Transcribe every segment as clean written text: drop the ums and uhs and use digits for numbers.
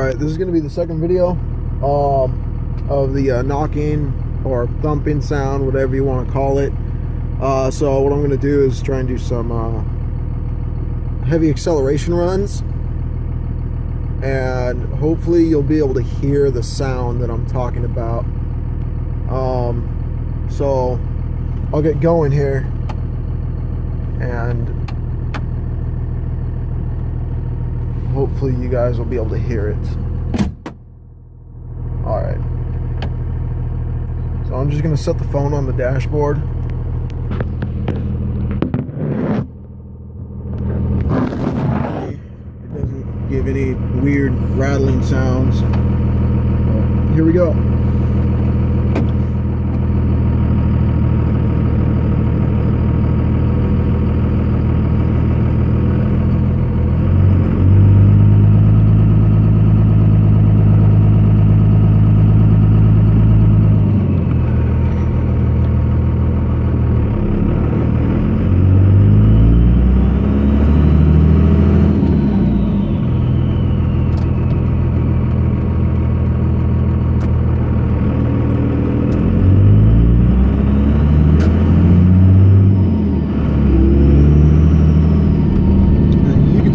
Alright, this is going to be the second video of the knocking or thumping sound, whatever you want to call it. So what I'm going to do is try and do some heavy acceleration runs, and hopefully you'll be able to hear the sound that I'm talking about. So I'll get going here, and hopefully you guys will be able to hear it. Alright. So I'm just going to set the phone on the dashboard. It doesn't give any weird rattling sounds. Here we go.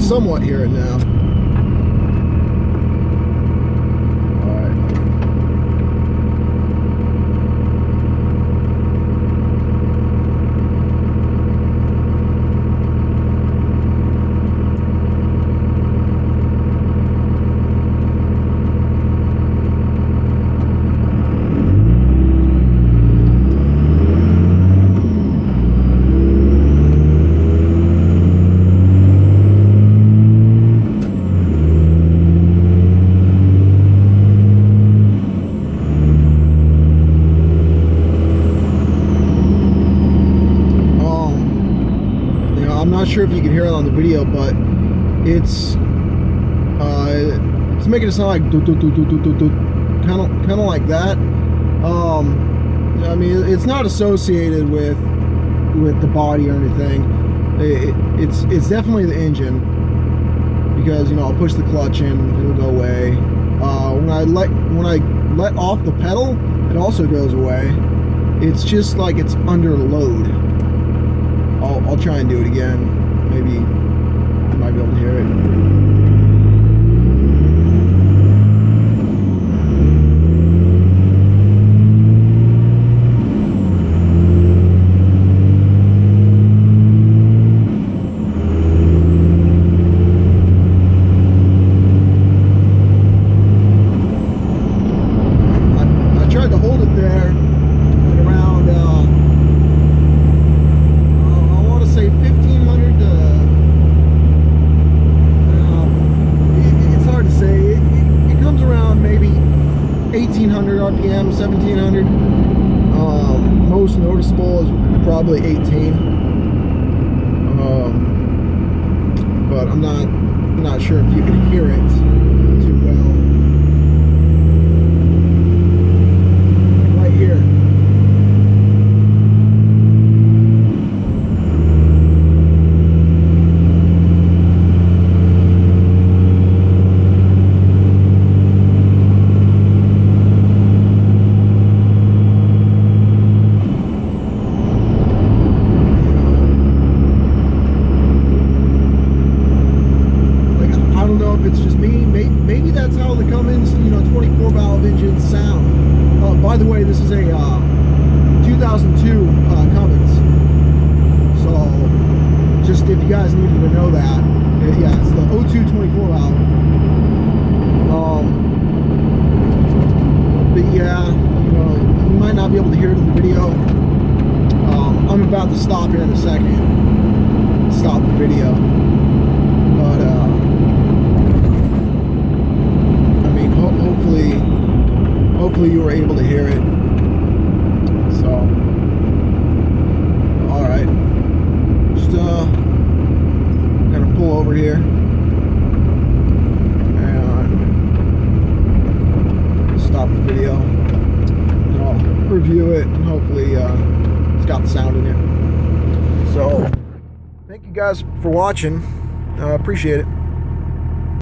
Somewhat hear it now. I'm not sure if you can hear it on the video, but it's making it sound like kind of like that. I mean, it's not associated with the body or anything. It's definitely the engine, because I'll push the clutch in, it'll go away. When I let off the pedal, it also goes away. It's just like it's under load. I'll try and do it again. Maybe you might be able to hear it. I tried to hold it there at around 1500 to it's hard to say. It comes around maybe 1800 RPM, 1700. Most noticeable is probably 18. But I'm not sure if you can hear it too well. Right here. It's just me. Maybe that's how the Cummins, 24 valve engines sound. By the way, this is a 2002 Cummins. So, just if you guys needed to know that, yeah, it's the 02 24 valve. But yeah, you might not be able to hear it in the video. I'm about to stop here in a second. Stop the video. But hopefully you were able to hear it. So, all right, just gonna pull over here and stop the video, and I'll review it, and hopefully it's got the sound in it. So, thank you guys for watching. Appreciate it.